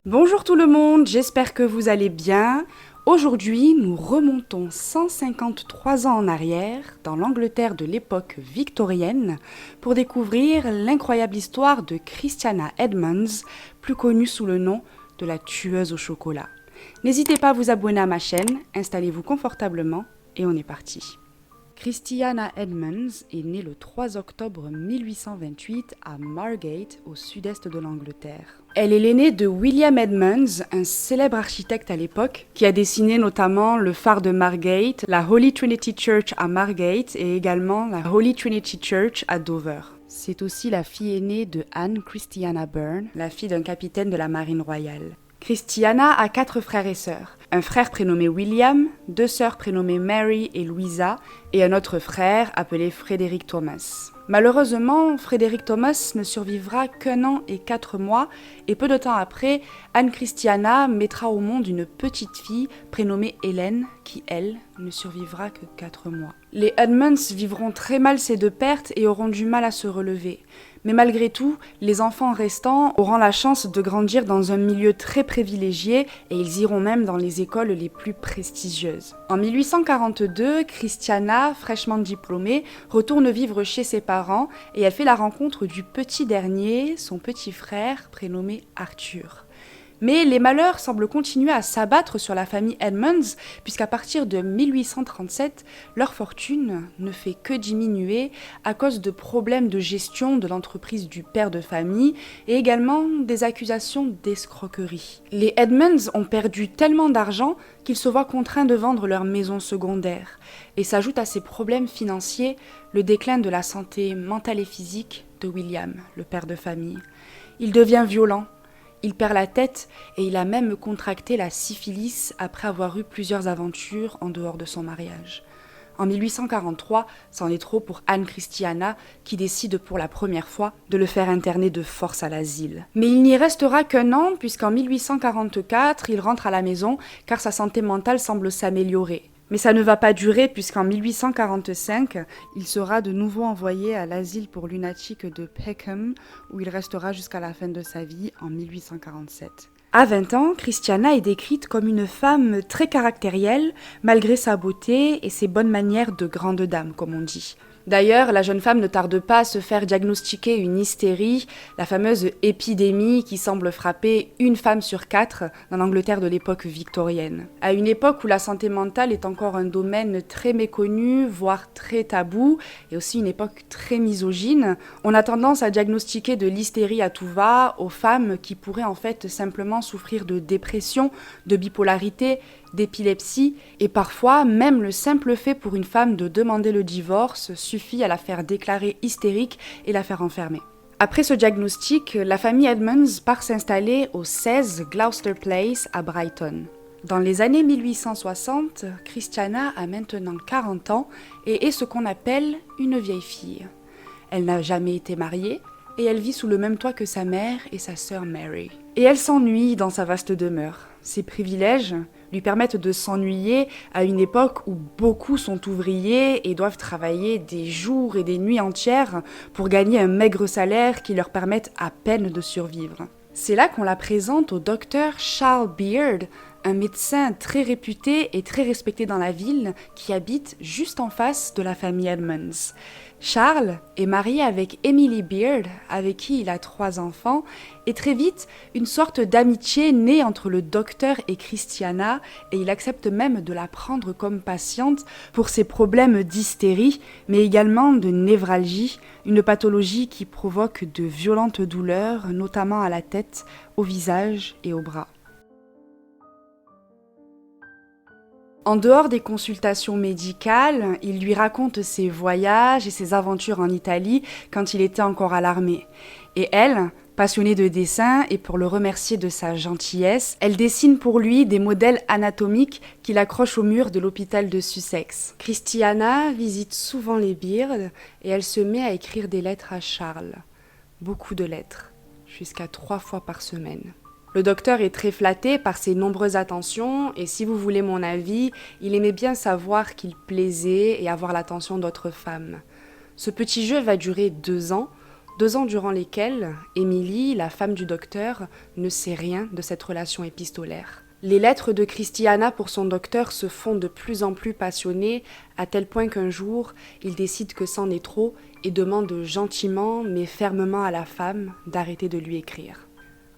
Bonjour tout le monde, j'espère que vous allez bien. Aujourd'hui, nous remontons 153 ans en arrière, dans l'Angleterre de l'époque victorienne, pour découvrir l'incroyable histoire de Christiana Edmonds, plus connue sous le nom de la tueuse au chocolat. N'hésitez pas à vous abonner à ma chaîne, installez-vous confortablement et on est parti. Christiana Edmonds est née le 3 octobre 1828 à Margate, au sud-est de l'Angleterre. Elle est l'aînée de William Edmonds, un célèbre architecte à l'époque, qui a dessiné notamment le phare de Margate, la Holy Trinity Church à Margate et également la Holy Trinity Church à Dover. C'est aussi la fille aînée de Anne Christiana Byrne, la fille d'un capitaine de la marine royale. Christiana a 4 frères et sœurs. Un frère prénommé William, 2 sœurs prénommées Mary et Louisa, et un autre frère appelé Frédéric Thomas. Malheureusement, Frédéric Thomas ne survivra qu'1 an et 4 mois, et peu de temps après, Anne Christiana mettra au monde une petite fille prénommée Hélène, qui, elle, ne survivra que 4 mois. Les Edmonds vivront très mal ces 2 pertes et auront du mal à se relever. Mais malgré tout, les enfants restants auront la chance de grandir dans un milieu très privilégié et ils iront même dans les écoles les plus prestigieuses. En 1842, Christiana, fraîchement diplômée, retourne vivre chez ses parents et elle fait la rencontre du petit dernier, son petit frère, prénommé Arthur. Mais les malheurs semblent continuer à s'abattre sur la famille Edmonds, puisqu'à partir de 1837, leur fortune ne fait que diminuer à cause de problèmes de gestion de l'entreprise du père de famille et également des accusations d'escroquerie. Les Edmonds ont perdu tellement d'argent qu'ils se voient contraints de vendre leur maison secondaire. Et s'ajoute à ces problèmes financiers le déclin de la santé mentale et physique de William, le père de famille. Il devient violent. Il perd la tête et il a même contracté la syphilis après avoir eu plusieurs aventures en dehors de son mariage. En 1843, c'en est trop pour Anne Christiana qui décide pour la première fois de le faire interner de force à l'asile. Mais il n'y restera qu'1 an puisqu'en 1844, il rentre à la maison car sa santé mentale semble s'améliorer. Mais ça ne va pas durer puisqu'en 1845, il sera de nouveau envoyé à l'asile pour lunatiques de Peckham où il restera jusqu'à la fin de sa vie en 1847. À 20 ans, Christiana est décrite comme une femme très caractérielle malgré sa beauté et ses bonnes manières de grande dame, comme on dit. D'ailleurs, la jeune femme ne tarde pas à se faire diagnostiquer une hystérie, la fameuse épidémie qui semble frapper 1 femme sur 4 dans l'Angleterre de l'époque victorienne. À une époque où la santé mentale est encore un domaine très méconnu, voire très tabou, et aussi une époque très misogyne, on a tendance à diagnostiquer de l'hystérie à tout va aux femmes qui pourraient en fait simplement souffrir de dépression, de bipolarité, d'épilepsie, et parfois même le simple fait pour une femme de demander le divorce suffit à la faire déclarer hystérique et la faire enfermer. Après ce diagnostic, la famille Edmonds part s'installer au 16 Gloucester Place à Brighton. Dans les années 1860, Christiana a maintenant 40 ans et est ce qu'on appelle une vieille fille. Elle n'a jamais été mariée et elle vit sous le même toit que sa mère et sa sœur Mary. Et elle s'ennuie dans sa vaste demeure. Ses privilèges lui permettent de s'ennuyer à une époque où beaucoup sont ouvriers et doivent travailler des jours et des nuits entières pour gagner un maigre salaire qui leur permette à peine de survivre. C'est là qu'on la présente au docteur Charles Beard, un médecin très réputé et très respecté dans la ville qui habite juste en face de la famille Edmonds. Charles est marié avec Emily Beard, avec qui il a 3 enfants, et très vite, une sorte d'amitié naît entre le docteur et Christiana, et il accepte même de la prendre comme patiente pour ses problèmes d'hystérie, mais également de névralgie, une pathologie qui provoque de violentes douleurs, notamment à la tête, au visage et aux bras. En dehors des consultations médicales, il lui raconte ses voyages et ses aventures en Italie quand il était encore à l'armée. Et elle, passionnée de dessin et pour le remercier de sa gentillesse, elle dessine pour lui des modèles anatomiques qu'il accroche au mur de l'hôpital de Sussex. Christiana visite souvent les Beard et elle se met à écrire des lettres à Charles. Beaucoup de lettres, jusqu'à 3 fois par semaine. Le docteur est très flatté par ses nombreuses attentions et si vous voulez mon avis, il aimait bien savoir qu'il plaisait et avoir l'attention d'autres femmes. Ce petit jeu va durer 2 ans, 2 ans durant lesquels Emily, la femme du docteur, ne sait rien de cette relation épistolaire. Les lettres de Christiana pour son docteur se font de plus en plus passionnées, à tel point qu'un jour, il décide que c'en est trop et demande gentiment mais fermement à la femme d'arrêter de lui écrire.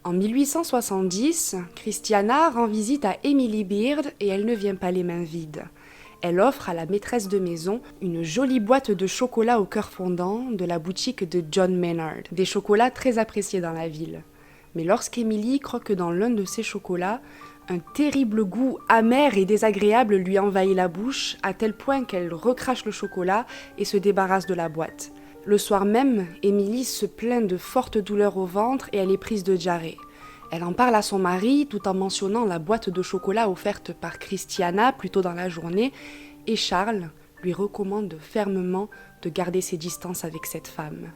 En 1870, Christiana rend visite à Emily Beard et elle ne vient pas les mains vides. Elle offre à la maîtresse de maison une jolie boîte de chocolat au cœur fondant de la boutique de John Maynard, des chocolats très appréciés dans la ville. Mais lorsqu'Emily croque dans l'un de ces chocolats, un terrible goût amer et désagréable lui envahit la bouche, à tel point qu'elle recrache le chocolat et se débarrasse de la boîte. Le soir même, Emily se plaint de fortes douleurs au ventre et elle est prise de diarrhée. Elle en parle à son mari tout en mentionnant la boîte de chocolat offerte par Christiana plus tôt dans la journée, et Charles lui recommande fermement de garder ses distances avec cette femme.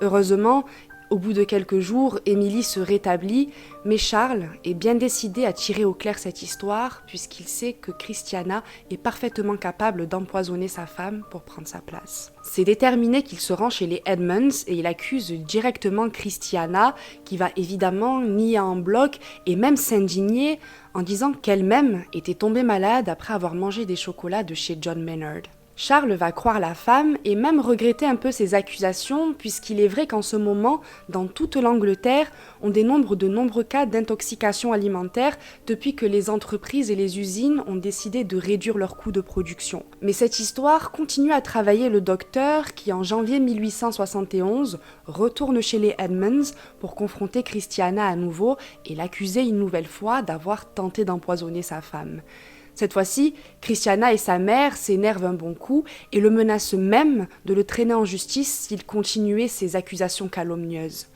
Heureusement, au bout de quelques jours, Emily se rétablit, mais Charles est bien décidé à tirer au clair cette histoire puisqu'il sait que Christiana est parfaitement capable d'empoisonner sa femme pour prendre sa place. C'est déterminé qu'il se rend chez les Edmonds et il accuse directement Christiana, qui va évidemment nier en bloc et même s'indigner en disant qu'elle-même était tombée malade après avoir mangé des chocolats de chez John Maynard. Charles va croire la femme et même regretter un peu ses accusations puisqu'il est vrai qu'en ce moment, dans toute l'Angleterre, on dénombre de nombreux cas d'intoxication alimentaire depuis que les entreprises et les usines ont décidé de réduire leurs coûts de production. Mais cette histoire continue à travailler le docteur qui, en janvier 1871, retourne chez les Edmonds pour confronter Christiana à nouveau et l'accuser une nouvelle fois d'avoir tenté d'empoisonner sa femme. Cette fois-ci, Christiana et sa mère s'énervent un bon coup et le menacent même de le traîner en justice s'il continuait ses accusations calomnieuses.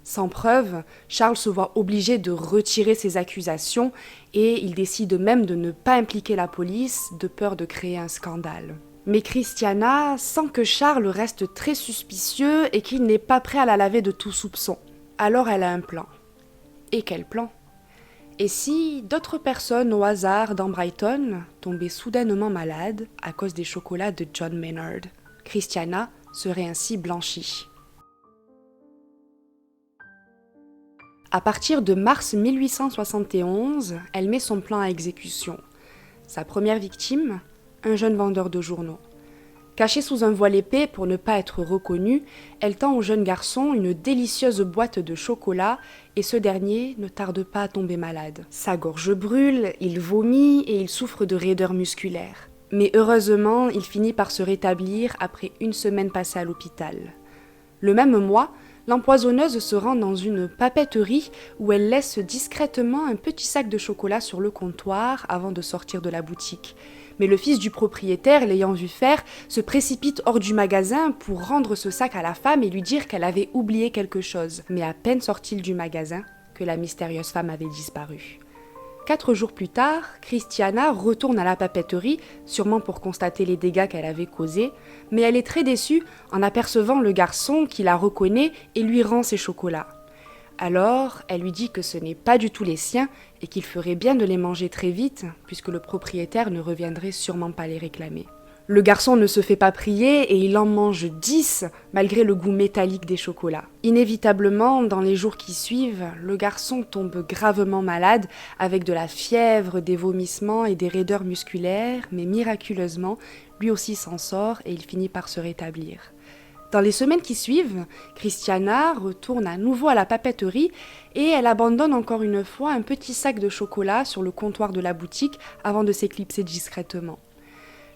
Sans preuve, Charles se voit obligé de retirer ses accusations et il décide même de ne pas impliquer la police de peur de créer un scandale. Mais Christiana sent que Charles reste très suspicieux et qu'il n'est pas prêt à la laver de tout soupçon. Alors elle a un plan. Et quel plan ? Et si d'autres personnes au hasard dans Brighton tombaient soudainement malades à cause des chocolats de John Maynard, Christiana serait ainsi blanchie. À partir de mars 1871, elle met son plan à exécution. Sa première victime, un jeune vendeur de journaux. Cachée sous un voile épais pour ne pas être reconnue, elle tend au jeune garçon une délicieuse boîte de chocolat et ce dernier ne tarde pas à tomber malade. Sa gorge brûle, il vomit et il souffre de raideurs musculaires. Mais heureusement, il finit par se rétablir après une semaine passée à l'hôpital. Le même mois, l'empoisonneuse se rend dans une papeterie où elle laisse discrètement un petit sac de chocolat sur le comptoir avant de sortir de la boutique. Mais le fils du propriétaire, l'ayant vu faire, se précipite hors du magasin pour rendre ce sac à la femme et lui dire qu'elle avait oublié quelque chose. Mais à peine sort-il du magasin que la mystérieuse femme avait disparu. 4 jours plus tard, Christiana retourne à la papeterie, sûrement pour constater les dégâts qu'elle avait causés, mais elle est très déçue en apercevant le garçon qui la reconnaît et lui rend ses chocolats. Alors, elle lui dit que ce n'est pas du tout les siens et qu'il ferait bien de les manger très vite, puisque le propriétaire ne reviendrait sûrement pas les réclamer. Le garçon ne se fait pas prier et il en mange 10, malgré le goût métallique des chocolats. Inévitablement, dans les jours qui suivent, le garçon tombe gravement malade, avec de la fièvre, des vomissements et des raideurs musculaires, mais miraculeusement, lui aussi s'en sort et il finit par se rétablir. Dans les semaines qui suivent, Christiana retourne à nouveau à la papeterie et elle abandonne encore une fois un petit sac de chocolat sur le comptoir de la boutique avant de s'éclipser discrètement.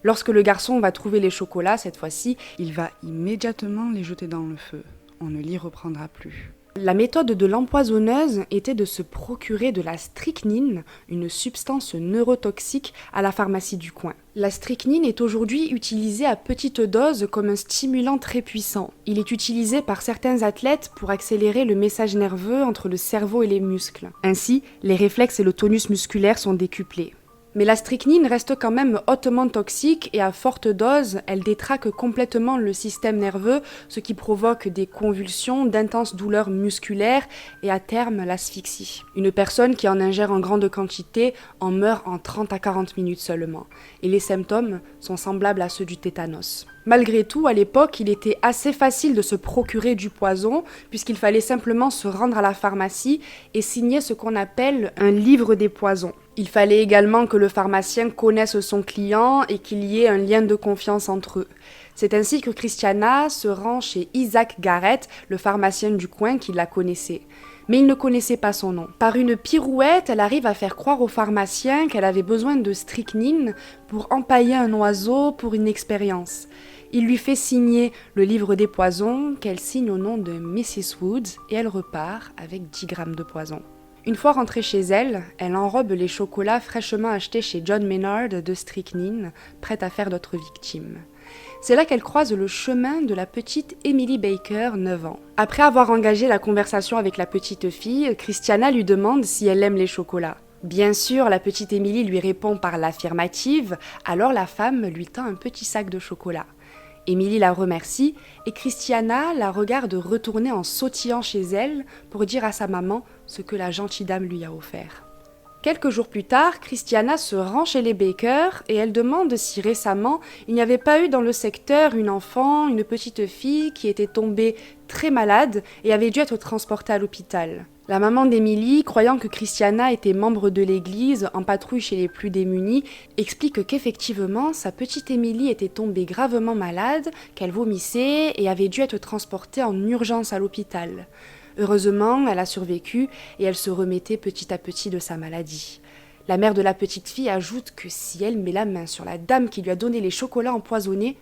Lorsque le garçon va trouver les chocolats, cette fois-ci, il va immédiatement les jeter dans le feu. On ne l'y reprendra plus. La méthode de l'empoisonneuse était de se procurer de la strychnine, une substance neurotoxique, à la pharmacie du coin. La strychnine est aujourd'hui utilisée à petite dose comme un stimulant très puissant. Il est utilisé par certains athlètes pour accélérer le message nerveux entre le cerveau et les muscles. Ainsi, les réflexes et le tonus musculaire sont décuplés. Mais la strychnine reste quand même hautement toxique et à forte dose, elle détraque complètement le système nerveux, ce qui provoque des convulsions, d'intenses douleurs musculaires et à terme l'asphyxie. Une personne qui en ingère en grande quantité en meurt en 30 à 40 minutes seulement. Et les symptômes sont semblables à ceux du tétanos. Malgré tout, à l'époque, il était assez facile de se procurer du poison puisqu'il fallait simplement se rendre à la pharmacie et signer ce qu'on appelle un livre des poisons. Il fallait également que le pharmacien connaisse son client et qu'il y ait un lien de confiance entre eux. C'est ainsi que Christiana se rend chez Isaac Garrett, le pharmacien du coin qui la connaissait. Mais il ne connaissait pas son nom. Par une pirouette, elle arrive à faire croire au pharmacien qu'elle avait besoin de strychnine pour empailler un oiseau pour une expérience. Il lui fait signer le livre des poisons qu'elle signe au nom de Mrs. Woods et elle repart avec 10 grammes de poison. Une fois rentrée chez elle, elle enrobe les chocolats fraîchement achetés chez John Maynard de strychnine, prête à faire d'autres victimes. C'est là qu'elle croise le chemin de la petite Emily Baker, 9 ans. Après avoir engagé la conversation avec la petite fille, Christiana lui demande si elle aime les chocolats. Bien sûr, la petite Emily lui répond par l'affirmative, alors la femme lui tend un petit sac de chocolat. Emily la remercie et Christiana la regarde retourner en sautillant chez elle pour dire à sa maman ce que la gentille dame lui a offert. Quelques jours plus tard, Christiana se rend chez les Baker et elle demande si récemment il n'y avait pas eu dans le secteur une enfant, une petite fille qui était tombée très malade et avait dû être transportée à l'hôpital. La maman d'Emily, croyant que Christiana était membre de l'église en patrouille chez les plus démunis, explique qu'effectivement sa petite Emily était tombée gravement malade, qu'elle vomissait et avait dû être transportée en urgence à l'hôpital. Heureusement, elle a survécu et elle se remettait petit à petit de sa maladie. La mère de la petite fille ajoute que si elle met la main sur la dame qui lui a donné les chocolats empoisonnés,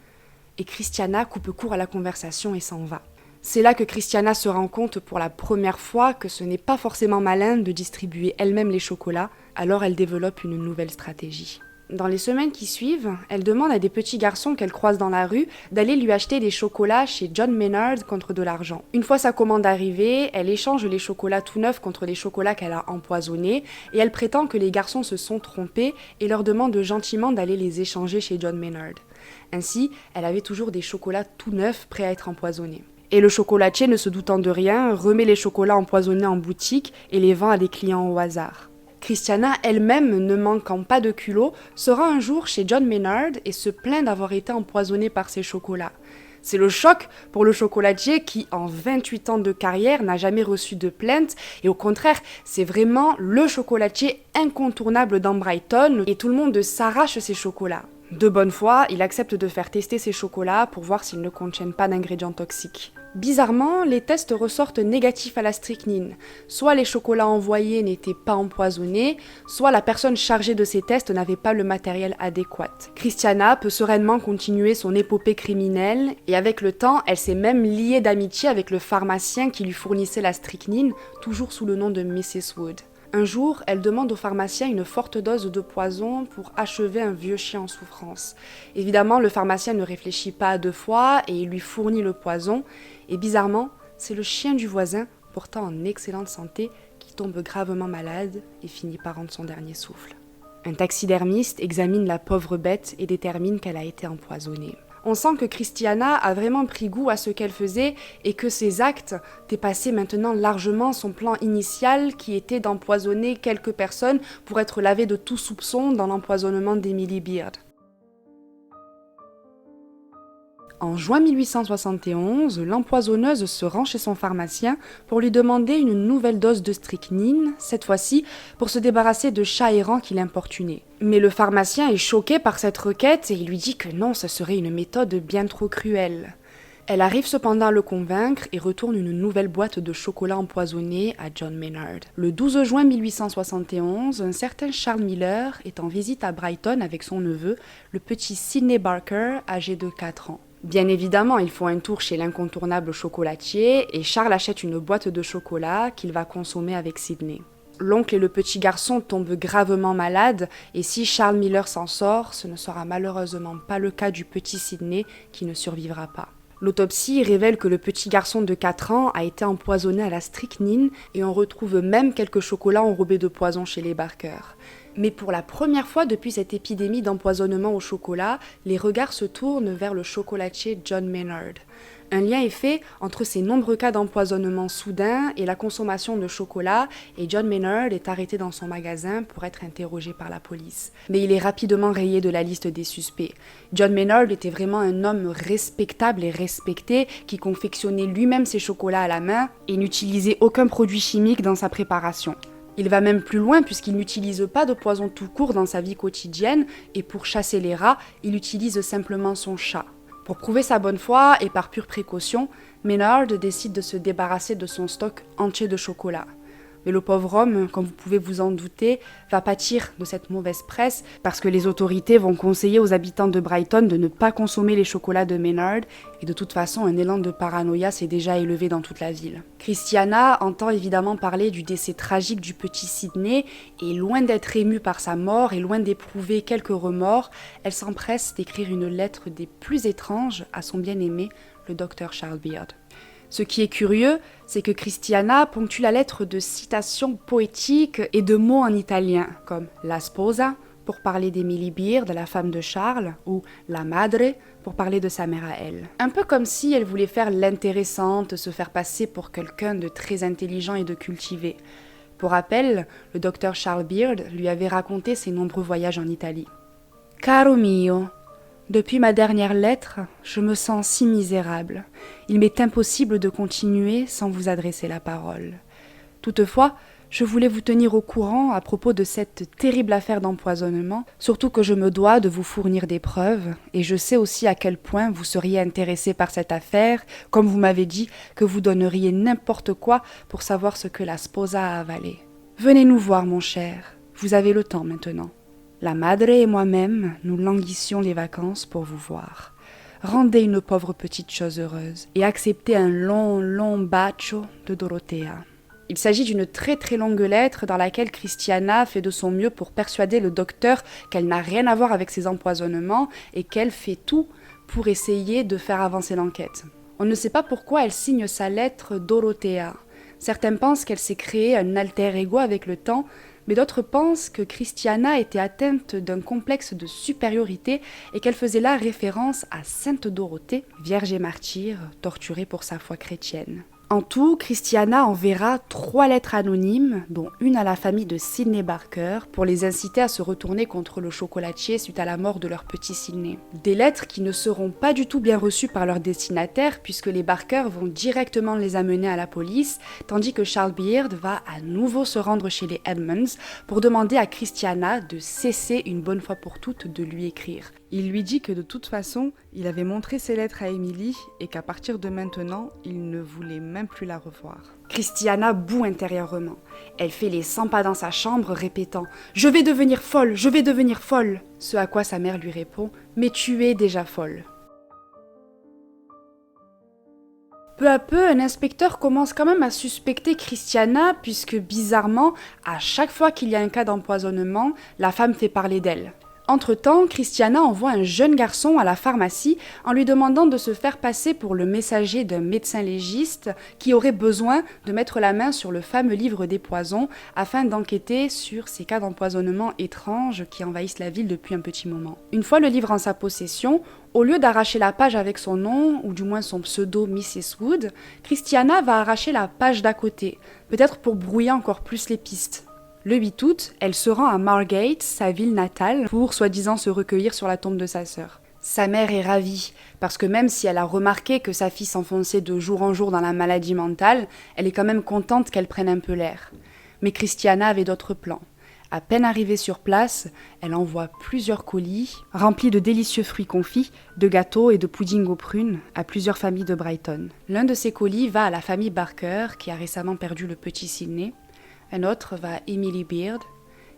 et Christiana coupe court à la conversation et s'en va. C'est là que Christiana se rend compte pour la première fois que ce n'est pas forcément malin de distribuer elle-même les chocolats, alors elle développe une nouvelle stratégie. Dans les semaines qui suivent, elle demande à des petits garçons qu'elle croise dans la rue d'aller lui acheter des chocolats chez John Maynard contre de l'argent. Une fois sa commande arrivée, elle échange les chocolats tout neufs contre les chocolats qu'elle a empoisonnés et elle prétend que les garçons se sont trompés et leur demande gentiment d'aller les échanger chez John Maynard. Ainsi, elle avait toujours des chocolats tout neufs prêts à être empoisonnés. Et le chocolatier, ne se doutant de rien, remet les chocolats empoisonnés en boutique et les vend à des clients au hasard. Christiana, elle-même, ne manquant pas de culot, se rend un jour chez John Maynard et se plaint d'avoir été empoisonnée par ses chocolats. C'est le choc pour le chocolatier qui, en 28 ans de carrière, n'a jamais reçu de plainte et au contraire, c'est vraiment le chocolatier incontournable dans Brighton et tout le monde s'arrache ses chocolats. De bonne foi, il accepte de faire tester ses chocolats pour voir s'ils ne contiennent pas d'ingrédients toxiques. Bizarrement, les tests ressortent négatifs à la strychnine. Soit les chocolats envoyés n'étaient pas empoisonnés, soit la personne chargée de ces tests n'avait pas le matériel adéquat. Christiana peut sereinement continuer son épopée criminelle et avec le temps, elle s'est même liée d'amitié avec le pharmacien qui lui fournissait la strychnine, toujours sous le nom de Mrs. Wood. Un jour, elle demande au pharmacien une forte dose de poison pour achever un vieux chien en souffrance. Évidemment, le pharmacien ne réfléchit pas à deux fois et il lui fournit le poison. Et bizarrement, c'est le chien du voisin, pourtant en excellente santé, qui tombe gravement malade et finit par rendre son dernier souffle. Un taxidermiste examine la pauvre bête et détermine qu'elle a été empoisonnée. On sent que Christiana a vraiment pris goût à ce qu'elle faisait et que ses actes dépassaient maintenant largement son plan initial qui était d'empoisonner quelques personnes pour être lavée de tout soupçon dans l'empoisonnement d'Emily Beard. En juin 1871, l'empoisonneuse se rend chez son pharmacien pour lui demander une nouvelle dose de strychnine, cette fois-ci pour se débarrasser de chats errants qui l'importunaient. Mais le pharmacien est choqué par cette requête et il lui dit que non, ce serait une méthode bien trop cruelle. Elle arrive cependant à le convaincre et retourne une nouvelle boîte de chocolat empoisonné à John Maynard. Le 12 juin 1871, un certain Charles Miller est en visite à Brighton avec son neveu, le petit Sidney Barker, âgé de 4 ans. Bien évidemment, il faut un tour chez l'incontournable chocolatier et Charles achète une boîte de chocolat qu'il va consommer avec Sidney. L'oncle et le petit garçon tombent gravement malades et si Charles Miller s'en sort, ce ne sera malheureusement pas le cas du petit Sidney qui ne survivra pas. L'autopsie révèle que le petit garçon de 4 ans a été empoisonné à la strychnine et on retrouve même quelques chocolats enrobés de poison chez les Barker. Mais pour la première fois depuis cette épidémie d'empoisonnement au chocolat, les regards se tournent vers le chocolatier John Maynard. Un lien est fait entre ces nombreux cas d'empoisonnement soudain et la consommation de chocolat, et John Maynard est arrêté dans son magasin pour être interrogé par la police. Mais il est rapidement rayé de la liste des suspects. John Maynard était vraiment un homme respectable et respecté qui confectionnait lui-même ses chocolats à la main et n'utilisait aucun produit chimique dans sa préparation. Il va même plus loin puisqu'il n'utilise pas de poison tout court dans sa vie quotidienne et pour chasser les rats, il utilise simplement son chat. Pour prouver sa bonne foi et par pure précaution, Maynard décide de se débarrasser de son stock entier de chocolat. Mais le pauvre homme, comme vous pouvez vous en douter, va pâtir de cette mauvaise presse parce que les autorités vont conseiller aux habitants de Brighton de ne pas consommer les chocolats de Maynard et de toute façon un élan de paranoïa s'est déjà élevé dans toute la ville. Christiana entend évidemment parler du décès tragique du petit Sydney et loin d'être émue par sa mort et loin d'éprouver quelques remords, elle s'empresse d'écrire une lettre des plus étranges à son bien-aimé, le docteur Charles Beard. Ce qui est curieux, c'est que Christiana ponctue la lettre de citations poétiques et de mots en italien, comme la sposa, pour parler d'Emily Beard, la femme de Charles, ou la madre, pour parler de sa mère à elle. Un peu comme si elle voulait faire l'intéressante, se faire passer pour quelqu'un de très intelligent et de cultivé. Pour rappel, le docteur Charles Beard lui avait raconté ses nombreux voyages en Italie. « Caro mio, depuis ma dernière lettre, je me sens si misérable. Il m'est impossible de continuer sans vous adresser la parole. Toutefois, je voulais vous tenir au courant à propos de cette terrible affaire d'empoisonnement, surtout que je me dois de vous fournir des preuves, et je sais aussi à quel point vous seriez intéressé par cette affaire, comme vous m'avez dit que vous donneriez n'importe quoi pour savoir ce que la sposa a avalé. Venez nous voir, mon cher, vous avez le temps maintenant. La madre et moi-même, nous languissions les vacances pour vous voir. Rendez une pauvre petite chose heureuse et acceptez un long bacio de Dorothea. » Il s'agit d'une très longue lettre dans laquelle Christiana fait de son mieux pour persuader le docteur qu'elle n'a rien à voir avec ces empoisonnements et qu'elle fait tout pour essayer de faire avancer l'enquête. On ne sait pas pourquoi elle signe sa lettre Dorothea. Certains pensent qu'elle s'est créée un alter ego avec le temps, mais d'autres pensent que Christiana était atteinte d'un complexe de supériorité et qu'elle faisait là référence à Sainte Dorothée, vierge et martyre, torturée pour sa foi chrétienne. En tout, Christiana enverra 3 lettres anonymes, dont une à la famille de Sydney Barker, pour les inciter à se retourner contre le chocolatier suite à la mort de leur petit Sydney. Des lettres qui ne seront pas du tout bien reçues par leurs destinataires, puisque les Barker vont directement les amener à la police, tandis que Charles Beard va à nouveau se rendre chez les Edmonds pour demander à Christiana de cesser une bonne fois pour toutes de lui écrire. Il lui dit que de toute façon, il avait montré ses lettres à Emily et qu'à partir de maintenant, il ne voulait même plus la revoir. Christiana bout intérieurement. Elle fait les 100 pas dans sa chambre, répétant « Je vais devenir folle, je vais devenir folle !» Ce à quoi sa mère lui répond « Mais tu es déjà folle !» Peu à peu, un inspecteur commence quand même à suspecter Christiana puisque, bizarrement, à chaque fois qu'il y a un cas d'empoisonnement, la femme fait parler d'elle. Entre-temps, Christiana envoie un jeune garçon à la pharmacie en lui demandant de se faire passer pour le messager d'un médecin légiste qui aurait besoin de mettre la main sur le fameux livre des poisons afin d'enquêter sur ces cas d'empoisonnement étranges qui envahissent la ville depuis un petit moment. Une fois le livre en sa possession, au lieu d'arracher la page avec son nom, ou du moins son pseudo Mrs. Wood, Christiana va arracher la page d'à côté, peut-être pour brouiller encore plus les pistes. Le 8 août, elle se rend à Margate, sa ville natale, pour soi-disant se recueillir sur la tombe de sa sœur. Sa mère est ravie, parce que même si elle a remarqué que sa fille s'enfonçait de jour en jour dans la maladie mentale, elle est quand même contente qu'elle prenne un peu l'air. Mais Christiana avait d'autres plans. À peine arrivée sur place, elle envoie plusieurs colis, remplis de délicieux fruits confits, de gâteaux et de pudding aux prunes, à plusieurs familles de Brighton. L'un de ces colis va à la famille Barker, qui a récemment perdu le petit Sydney. Un autre va à Emily Beard,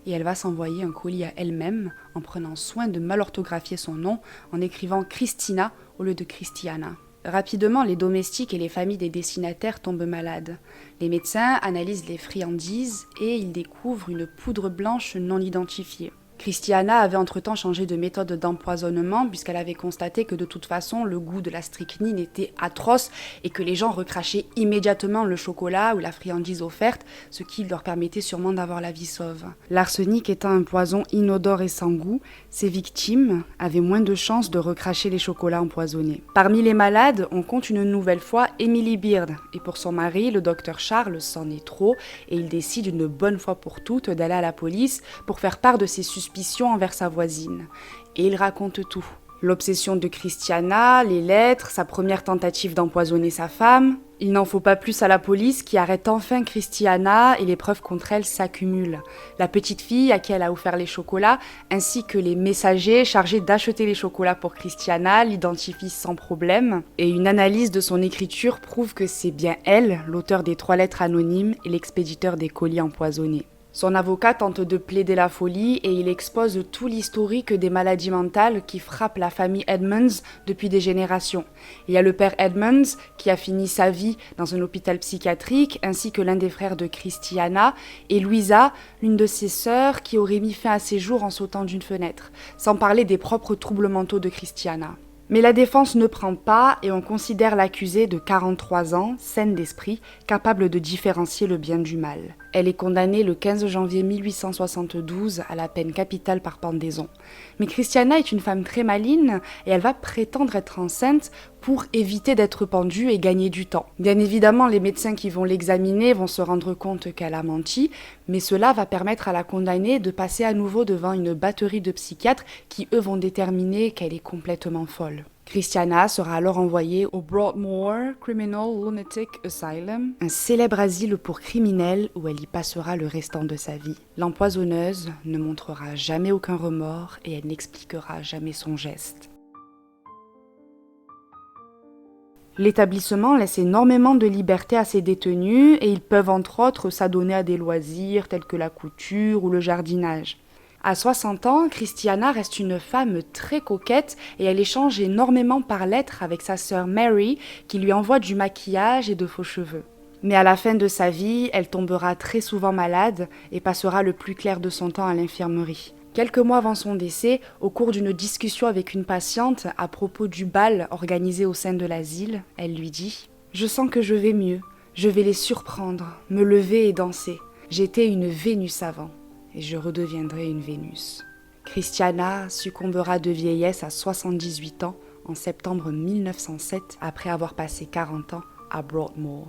et elle va s'envoyer un colis à elle-même en prenant soin de mal orthographier son nom en écrivant Christina au lieu de Christiana. Rapidement, les domestiques et les familles des destinataires tombent malades. Les médecins analysent les friandises et ils découvrent une poudre blanche non identifiée. Christiana avait entre-temps changé de méthode d'empoisonnement puisqu'elle avait constaté que de toute façon le goût de la strychnine était atroce et que les gens recrachaient immédiatement le chocolat ou la friandise offerte, ce qui leur permettait sûrement d'avoir la vie sauve. L'arsenic étant un poison inodore et sans goût, ses victimes avaient moins de chances de recracher les chocolats empoisonnés. Parmi les malades, on compte une nouvelle fois Emily Beard et pour son mari, le docteur Charles, c'en est trop et il décide une bonne fois pour toutes d'aller à la police pour faire part de ses suspicions envers sa voisine. Et il raconte tout. L'obsession de Christiana, les lettres, sa première tentative d'empoisonner sa femme. Il n'en faut pas plus à la police qui arrête enfin Christiana et les preuves contre elle s'accumulent. La petite fille à qui elle a offert les chocolats, ainsi que les messagers chargés d'acheter les chocolats pour Christiana, l'identifient sans problème. Et une analyse de son écriture prouve que c'est bien elle, l'auteur des 3 lettres anonymes et l'expéditeur des colis empoisonnés. Son avocat tente de plaider la folie et il expose tout l'historique des maladies mentales qui frappent la famille Edmonds depuis des générations. Il y a le père Edmonds qui a fini sa vie dans un hôpital psychiatrique ainsi que l'un des frères de Christiana et Louisa, l'une de ses sœurs qui aurait mis fin à ses jours en sautant d'une fenêtre, sans parler des propres troubles mentaux de Christiana. Mais la défense ne prend pas et on considère l'accusée de 43 ans, saine d'esprit, capable de différencier le bien du mal. Elle est condamnée le 15 janvier 1872 à la peine capitale par pendaison. Mais Christiana est une femme très maligne et elle va prétendre être enceinte pour éviter d'être pendue et gagner du temps. Bien évidemment, les médecins qui vont l'examiner vont se rendre compte qu'elle a menti, mais cela va permettre à la condamnée de passer à nouveau devant une batterie de psychiatres qui, eux, vont déterminer qu'elle est complètement folle. Christiana sera alors envoyée au Broadmoor Criminal Lunatic Asylum, un célèbre asile pour criminels où elle y passera le restant de sa vie. L'empoisonneuse ne montrera jamais aucun remords et elle n'expliquera jamais son geste. L'établissement laisse énormément de liberté à ses détenus et ils peuvent entre autres s'adonner à des loisirs tels que la couture ou le jardinage. À 60 ans, Christiana reste une femme très coquette et elle échange énormément par lettres avec sa sœur Mary qui lui envoie du maquillage et de faux cheveux. Mais à la fin de sa vie, elle tombera très souvent malade et passera le plus clair de son temps à l'infirmerie. Quelques mois avant son décès, au cours d'une discussion avec une patiente à propos du bal organisé au sein de l'asile, elle lui dit « Je sens que je vais mieux, je vais les surprendre, me lever et danser. J'étais une Vénus avant. Et je redeviendrai une Vénus. » Christiana succombera de vieillesse à 78 ans en septembre 1907 après avoir passé 40 ans à Broadmoor.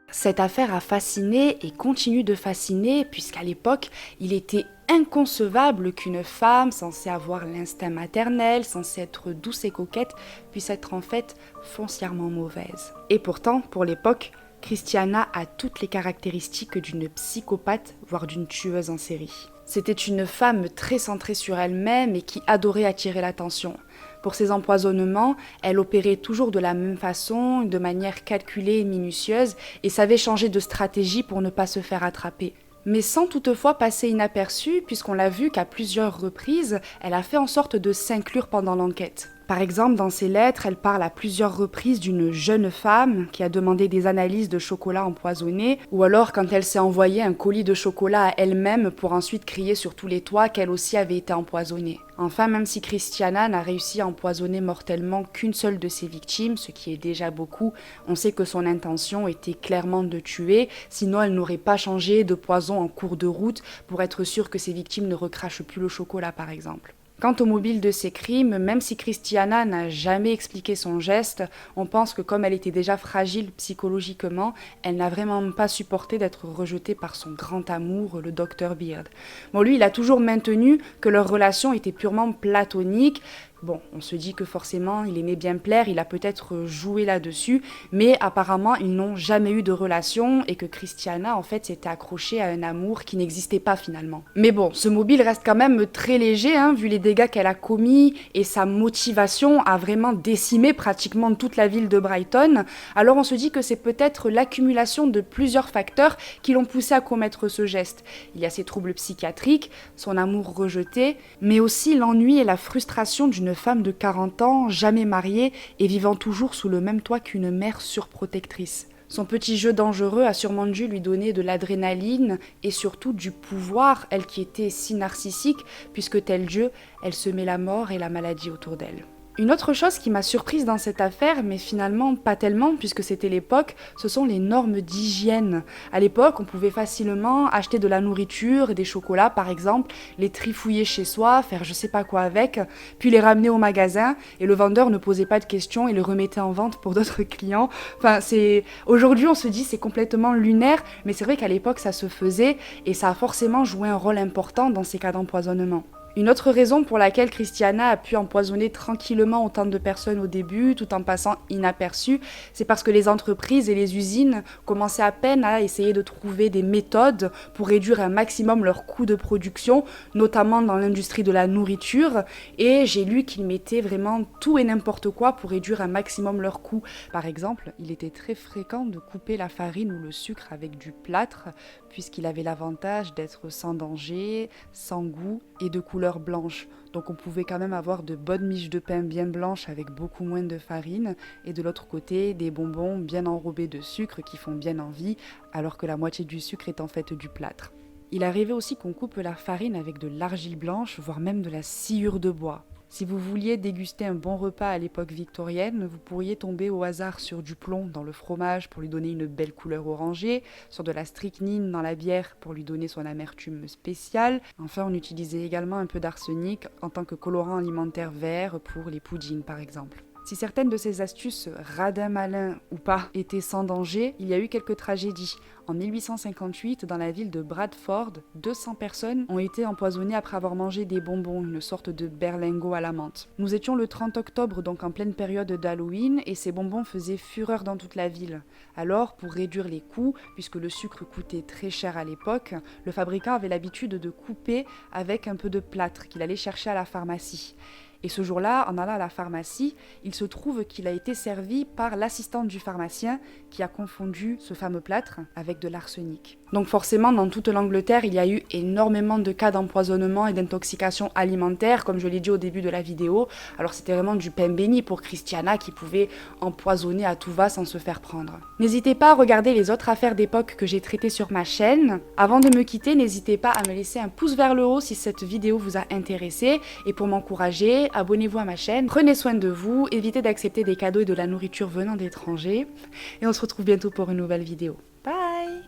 Cette affaire a fasciné et continue de fasciner puisqu'à l'époque, il était inconcevable qu'une femme censée avoir l'instinct maternel, censée être douce et coquette, puisse être en fait foncièrement mauvaise. Et pourtant, pour l'époque, Christiana a toutes les caractéristiques d'une psychopathe, voire d'une tueuse en série. C'était une femme très centrée sur elle-même et qui adorait attirer l'attention. Pour ses empoisonnements, elle opérait toujours de la même façon, de manière calculée et minutieuse, et savait changer de stratégie pour ne pas se faire attraper. Mais sans toutefois passer inaperçue, puisqu'on l'a vu qu'à plusieurs reprises, elle a fait en sorte de s'inclure pendant l'enquête. Par exemple, dans ses lettres, elle parle à plusieurs reprises d'une jeune femme qui a demandé des analyses de chocolat empoisonné, ou alors quand elle s'est envoyé un colis de chocolat à elle-même pour ensuite crier sur tous les toits qu'elle aussi avait été empoisonnée. Enfin, même si Christiana n'a réussi à empoisonner mortellement qu'une seule de ses victimes, ce qui est déjà beaucoup, on sait que son intention était clairement de tuer, sinon elle n'aurait pas changé de poison en cours de route pour être sûre que ses victimes ne recrachent plus le chocolat par exemple. Quant au mobile de ces crimes, même si Christiana n'a jamais expliqué son geste, on pense que comme elle était déjà fragile psychologiquement, elle n'a vraiment pas supporté d'être rejetée par son grand amour, le Dr Beard. Bon, lui, il a toujours maintenu que leur relation était purement platonique. Bon, on se dit que forcément, il aimait bien plaire, il a peut-être joué là-dessus, mais apparemment, ils n'ont jamais eu de relation et que Christiana, en fait, s'était accrochée à un amour qui n'existait pas finalement. Mais bon, ce mobile reste quand même très léger, vu les dégâts qu'elle a commis et sa motivation à vraiment décimer pratiquement toute la ville de Brighton. Alors on se dit que c'est peut-être l'accumulation de plusieurs facteurs qui l'ont poussée à commettre ce geste. Il y a ses troubles psychiatriques, son amour rejeté, mais aussi l'ennui et la frustration d'une femme de 40 ans, jamais mariée et vivant toujours sous le même toit qu'une mère surprotectrice. Son petit jeu dangereux a sûrement dû lui donner de l'adrénaline et surtout du pouvoir, elle qui était si narcissique, puisque tel Dieu, elle semait la mort et la maladie autour d'elle. Une autre chose qui m'a surprise dans cette affaire, mais finalement pas tellement puisque c'était l'époque, ce sont les normes d'hygiène. À l'époque, on pouvait facilement acheter de la nourriture, des chocolats par exemple, les trifouiller chez soi, faire je sais pas quoi avec, puis les ramener au magasin et le vendeur ne posait pas de questions et les remettait en vente pour d'autres clients. Enfin, aujourd'hui on se dit c'est complètement lunaire, mais c'est vrai qu'à l'époque ça se faisait et ça a forcément joué un rôle important dans ces cas d'empoisonnement. Une autre raison pour laquelle Christiana a pu empoisonner tranquillement autant de personnes au début, tout en passant inaperçue, c'est parce que les entreprises et les usines commençaient à peine à essayer de trouver des méthodes pour réduire un maximum leurs coûts de production, notamment dans l'industrie de la nourriture, et j'ai lu qu'ils mettaient vraiment tout et n'importe quoi pour réduire un maximum leurs coûts. Par exemple, il était très fréquent de couper la farine ou le sucre avec du plâtre, puisqu'il avait l'avantage d'être sans danger, sans goût et de couleur blanche. Donc on pouvait quand même avoir de bonnes miches de pain bien blanches avec beaucoup moins de farine et de l'autre côté des bonbons bien enrobés de sucre qui font bien envie alors que la moitié du sucre est en fait du plâtre. Il arrivait aussi qu'on coupe la farine avec de l'argile blanche, voire même de la sciure de bois. Si vous vouliez déguster un bon repas à l'époque victorienne, vous pourriez tomber au hasard sur du plomb dans le fromage pour lui donner une belle couleur orangée, sur de la strychnine dans la bière pour lui donner son amertume spéciale. Enfin, on utilisait également un peu d'arsenic en tant que colorant alimentaire vert pour les puddings par exemple. Si certaines de ces astuces, radin malin ou pas, étaient sans danger, il y a eu quelques tragédies. En 1858, dans la ville de Bradford, 200 personnes ont été empoisonnées après avoir mangé des bonbons, une sorte de berlingot à la menthe. Nous étions le 30 octobre, donc en pleine période d'Halloween, et ces bonbons faisaient fureur dans toute la ville. Alors, pour réduire les coûts, puisque le sucre coûtait très cher à l'époque, le fabricant avait l'habitude de couper avec un peu de plâtre qu'il allait chercher à la pharmacie. Et ce jour-là, en allant à la pharmacie, il se trouve qu'il a été servi par l'assistante du pharmacien qui a confondu ce fameux plâtre avec de l'arsenic. Donc forcément, dans toute l'Angleterre, il y a eu énormément de cas d'empoisonnement et d'intoxication alimentaire, comme je l'ai dit au début de la vidéo. Alors c'était vraiment du pain béni pour Christiana qui pouvait empoisonner à tout va sans se faire prendre. N'hésitez pas à regarder les autres affaires d'époque que j'ai traitées sur ma chaîne. Avant de me quitter, n'hésitez pas à me laisser un pouce vers le haut si cette vidéo vous a intéressé. Et pour m'encourager, abonnez-vous à ma chaîne, prenez soin de vous, évitez d'accepter des cadeaux et de la nourriture venant d'étrangers. Et on se retrouve bientôt pour une nouvelle vidéo. Bye!